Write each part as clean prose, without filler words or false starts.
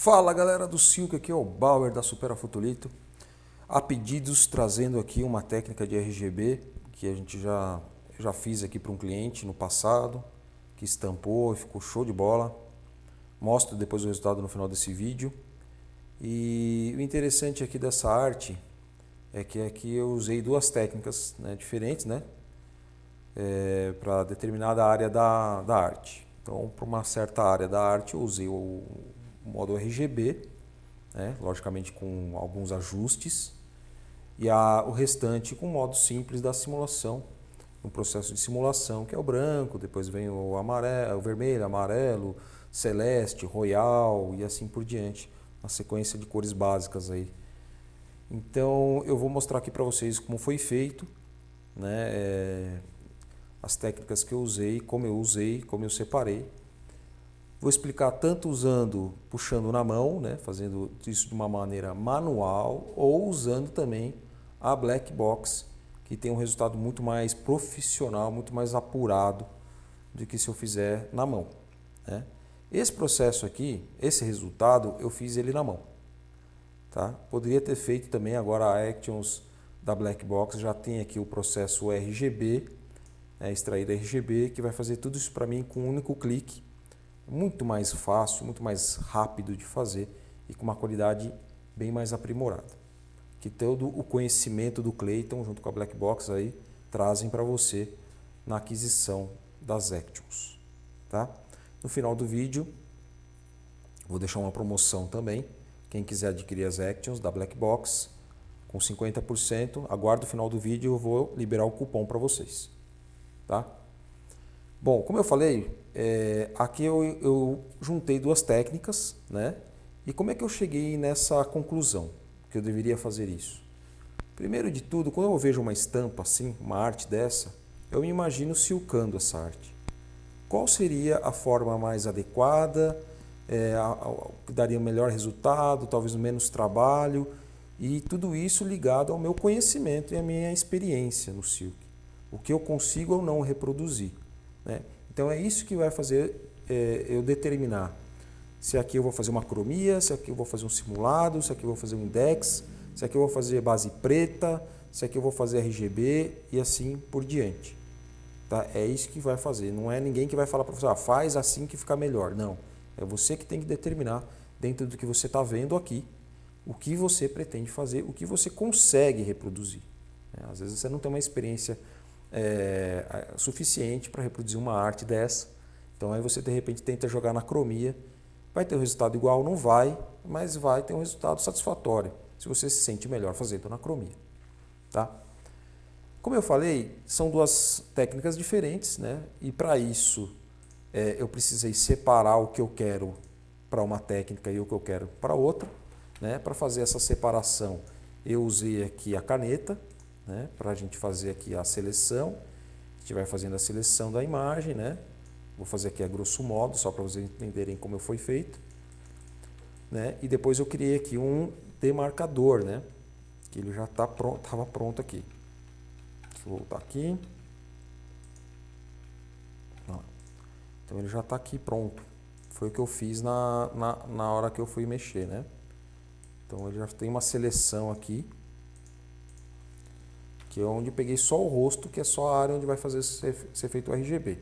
Fala galera do Silk, aqui é o Bauer da Supera Fotolito. A pedidos trazendo aqui uma técnica de RGB que a gente já fiz aqui para um cliente no passado, que estampou e ficou show de bola. Mostro depois o resultado no final desse vídeo. E o interessante aqui dessa arte é que aqui eu usei duas técnicas, né, diferentes, né, para determinada área da arte. Então, para uma certa área da arte eu usei o modo RGB, né, logicamente com alguns ajustes, e o restante com o modo simples da simulação, um processo de simulação que é o branco, depois vem o amarelo, o vermelho, amarelo, celeste, royal e assim por diante, uma sequência de cores básicas aí. Então eu vou mostrar aqui para vocês como foi feito, né, as técnicas que eu usei, como eu separei. Vou explicar tanto puxando na mão, né, fazendo isso de uma maneira manual, ou usando também a Black Box, que tem um resultado muito mais profissional, muito mais apurado do que se eu fizer na mão, né? Esse processo aqui, esse resultado, eu fiz ele na mão, tá? Poderia ter feito também, agora a Actions da Black Box já tem aqui o processo RGB, extraído RGB, que vai fazer tudo isso para mim com um único clique. Muito mais fácil, muito mais rápido de fazer e com uma qualidade bem mais aprimorada. Que todo o conhecimento do Clayton junto com a Black Box aí trazem para você na aquisição das Actions, tá? No final do vídeo vou deixar uma promoção também. Quem quiser adquirir as Actions da Black Box com 50%, aguardo o final do vídeo, eu vou liberar o cupom para vocês, tá? Bom, como eu falei, aqui eu juntei duas técnicas, né? E como é que eu cheguei nessa conclusão que eu deveria fazer isso? Primeiro de tudo, quando eu vejo uma estampa assim, uma arte dessa, eu me imagino silcando essa arte. Qual seria a forma mais adequada, que daria o melhor resultado, talvez menos trabalho, e tudo isso ligado ao meu conhecimento e à minha experiência no silk. O que eu consigo ou não reproduzir, né? Então é isso que vai fazer eu determinar se aqui eu vou fazer uma cromia, se aqui eu vou fazer um simulado, se aqui eu vou fazer um index, se aqui eu vou fazer base preta, se aqui eu vou fazer RGB e assim por diante, tá? É isso que vai fazer, não é ninguém que vai falar para você, faz assim que fica melhor, não. É você que tem que determinar dentro do que você está vendo aqui, o que você pretende fazer, o que você consegue reproduzir. Às vezes você não tem uma experiência suficiente para reproduzir uma arte dessa, então aí você de repente tenta jogar na cromia, vai ter um resultado igual? Não vai, mas vai ter um resultado satisfatório, se você se sente melhor fazendo na cromia, tá? Como eu falei, são duas técnicas diferentes, né? E para isso eu precisei separar o que eu quero para uma técnica e o que eu quero para outra, né? Para fazer essa separação, eu usei aqui a caneta, né, para a gente fazer aqui a seleção. A gente vai fazendo a seleção da imagem, né? Vou fazer aqui a grosso modo, só para vocês entenderem como foi feito, né? E depois eu criei aqui um demarcador, né? Que ele já está pronto, estava pronto aqui. Deixa eu voltar aqui. Então ele já está aqui pronto. Foi o que eu fiz na hora que eu fui mexer, né? Então ele já tem uma seleção aqui, que é onde eu peguei só o rosto, que é só a área onde vai ser feito o RGB.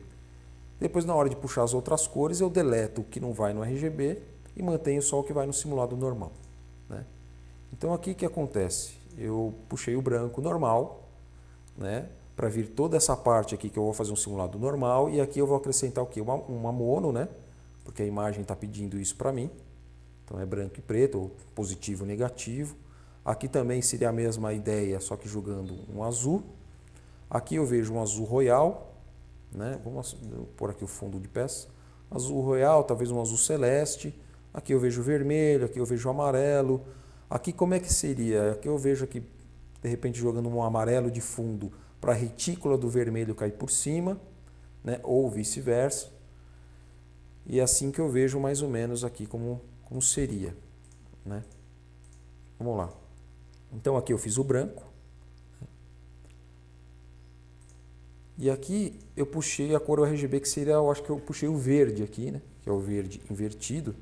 Depois, na hora de puxar as outras cores, eu deleto o que não vai no RGB e mantenho só o que vai no simulado normal, né? Então aqui o que acontece? Eu puxei o branco normal, né, para vir toda essa parte aqui que eu vou fazer um simulado normal, e aqui eu vou acrescentar o quê? Uma mono, né? Porque a imagem está pedindo isso para mim. Então é branco e preto, ou positivo e negativo. Aqui também seria a mesma ideia, só que jogando um azul. Aqui eu vejo um azul royal, né? Vamos pôr aqui o fundo de peça. Azul royal, talvez um azul celeste. Aqui eu vejo vermelho, aqui eu vejo amarelo. Aqui como é que seria? Aqui eu vejo aqui, de repente, jogando um amarelo de fundo para a retícula do vermelho cair por cima, né? Ou vice-versa. E assim que eu vejo mais ou menos aqui como seria, né? Vamos lá. Então aqui eu fiz o branco. E aqui eu puxei a cor RGB, que seria, eu acho que eu puxei o verde aqui, né? Que é o verde invertido.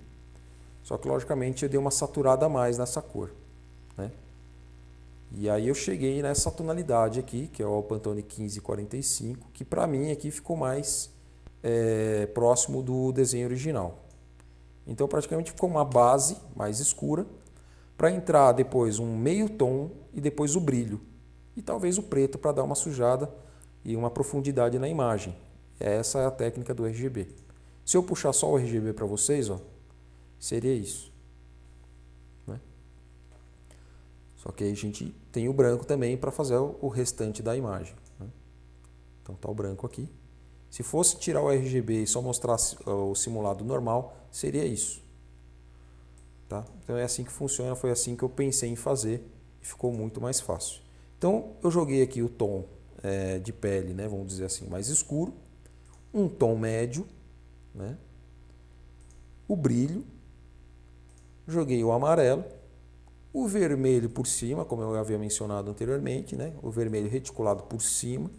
Só que logicamente eu dei uma saturada a mais nessa cor, né? E aí eu cheguei nessa tonalidade aqui, que é o Pantone 1545, que para mim aqui ficou mais próximo do desenho original. Então praticamente ficou uma base mais escura, para entrar depois um meio tom e depois o brilho. E talvez o preto para dar uma sujada e uma profundidade na imagem. Essa é a técnica do RGB. Se eu puxar só o RGB para vocês, ó, seria isso, né? Só que aí a gente tem o branco também para fazer o restante da imagem, né? Então tá o branco aqui. Se fosse tirar o RGB e só mostrar o simulado normal, seria isso, tá? Então é assim que funciona, foi assim que eu pensei em fazer e ficou muito mais fácil. Então eu joguei aqui o tom de pele, né, vamos dizer assim, mais escuro, um tom médio, né, o brilho, joguei o amarelo, o vermelho por cima, como eu havia mencionado anteriormente, né, o vermelho reticulado por cima.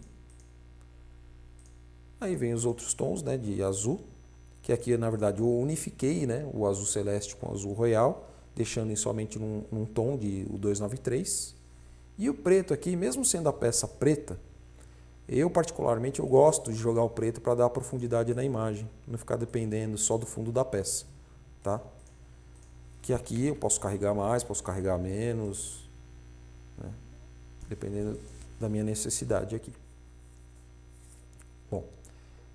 Aí vem os outros tons, né, de azul, que aqui na verdade eu unifiquei, né, o azul celeste com o azul royal, deixando somente num tom de o 293. E o preto aqui, mesmo sendo a peça preta, eu particularmente eu gosto de jogar o preto para dar profundidade na imagem, não ficar dependendo só do fundo da peça, tá? Que aqui eu posso carregar mais, posso carregar menos, né, dependendo da minha necessidade aqui. Bom,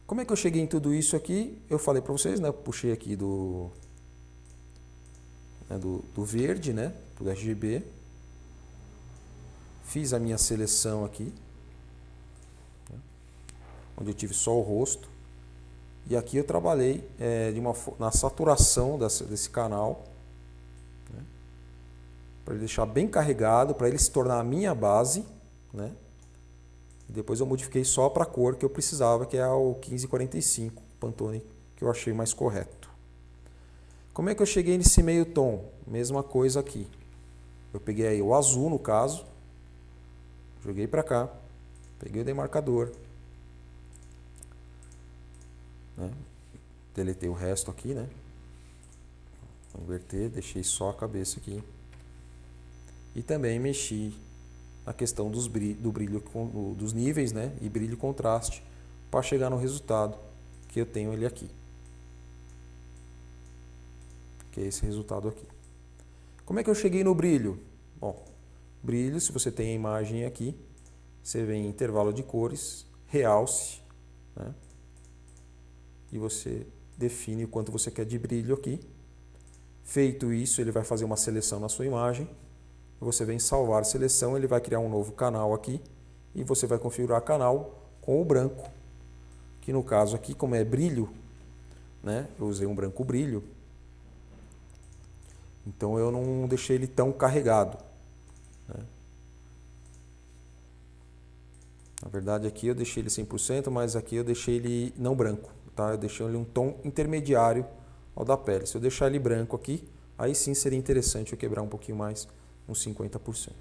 como é que eu cheguei em tudo isso aqui? Eu falei para vocês, né? Eu puxei aqui do verde, né? Do RGB. Fiz a minha seleção aqui, né, onde eu tive só o rosto. E aqui eu trabalhei na saturação desse canal, né, para ele deixar bem carregado, para ele se tornar a minha base, né? E depois eu modifiquei só para a cor que eu precisava, que é o 1545 Pantone, que eu achei mais correto. Como é que eu cheguei nesse meio tom? Mesma coisa aqui. Eu peguei aí o azul, no caso, joguei para cá, peguei o demarcador, né? Deletei o resto aqui, né? Vou inverter, deixei só a cabeça aqui. E também mexi na questão do brilho, dos níveis, né? E brilho e contraste, para chegar no resultado que eu tenho ele aqui. Que é esse resultado aqui. Como é que eu cheguei no brilho? Bom, brilho, se você tem a imagem aqui, você vem em intervalo de cores, realce, né? E você define o quanto você quer de brilho aqui. Feito isso, ele vai fazer uma seleção na sua imagem. Você vem salvar a seleção, ele vai criar um novo canal aqui e você vai configurar canal com o branco, que no caso aqui, como é brilho, né? Eu usei um branco brilho, então eu não deixei ele tão carregado, né? Na verdade aqui eu deixei ele 100%, mas aqui eu deixei ele não branco, tá? Eu deixei ele um tom intermediário ao da pele. Se eu deixar ele branco aqui, aí sim seria interessante eu quebrar um pouquinho mais, uns 50%.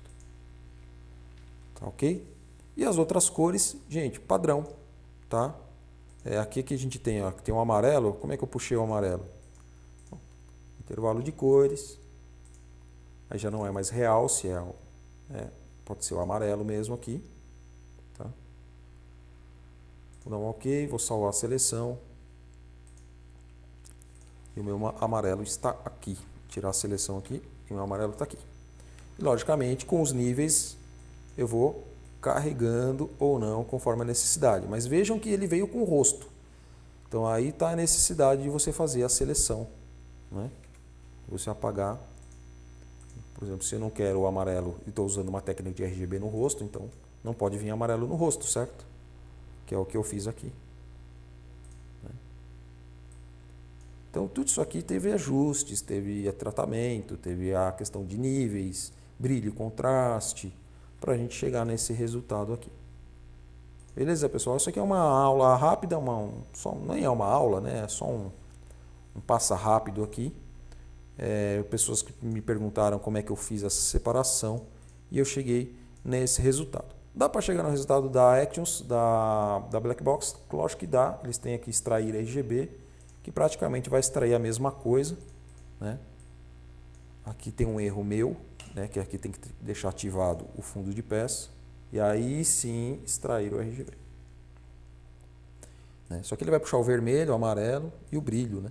Tá ok? E as outras cores, gente, padrão, tá? Aqui que a gente tem, ó, tem um amarelo. Como é que eu puxei o amarelo? Intervalo de cores. Aí já não é mais realce, pode ser o amarelo mesmo aqui. Tá? Vou dar um ok, vou salvar a seleção. E o meu amarelo está aqui. Vou tirar a seleção aqui e o meu amarelo está aqui. E, logicamente, com os níveis eu vou carregando ou não conforme a necessidade. Mas vejam que ele veio com o rosto. Então aí está a necessidade de você fazer a seleção, né? Você apagar. Por exemplo, se eu não quero o amarelo e estou usando uma técnica de RGB no rosto, então não pode vir amarelo no rosto, certo? Que é o que eu fiz aqui. Então tudo isso aqui teve ajustes, teve tratamento, teve a questão de níveis, brilho e contraste, para a gente chegar nesse resultado aqui. Beleza, pessoal? Isso aqui é uma aula rápida, nem é uma aula, né? É só um passa rápido aqui. Pessoas que me perguntaram como é que eu fiz essa separação e eu cheguei nesse resultado. Dá para chegar no resultado da Actions, da Black Box? Lógico que dá. Eles têm aqui extrair RGB, que praticamente vai extrair a mesma coisa, né? Aqui tem um erro meu, né, que aqui tem que deixar ativado o fundo de peça e aí sim extrair o RGB. Né? Só que ele vai puxar o vermelho, o amarelo e o brilho. Né?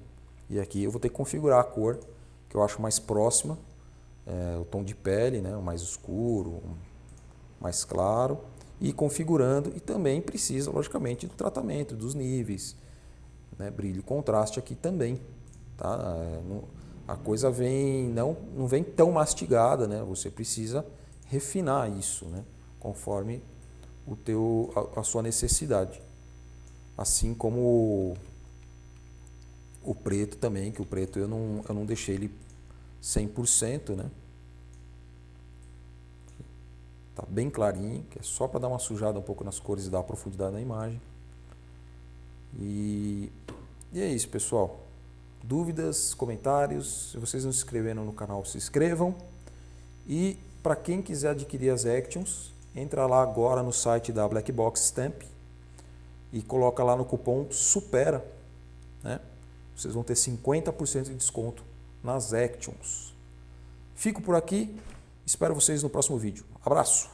E aqui eu vou ter que configurar a cor que eu acho mais próxima, o tom de pele, né, o mais escuro, mais claro, e configurando, e também precisa, logicamente, do tratamento, dos níveis, né, brilho e contraste aqui também. Tá? A coisa vem, não vem tão mastigada, né? Você precisa refinar isso, né? Conforme a sua necessidade. Assim como o preto também, que o preto eu não deixei ele 100%, né? Tá bem clarinho, que é só para dar uma sujada um pouco nas cores e dar profundidade na imagem. E é isso, pessoal. Dúvidas, comentários, se vocês não se inscreveram no canal, se inscrevam. E para quem quiser adquirir as Actions, entra lá agora no site da Black Box Stamp e coloca lá no cupom SUPERA, né? Vocês vão ter 50% de desconto nas Actions. Fico por aqui, espero vocês no próximo vídeo. Abraço!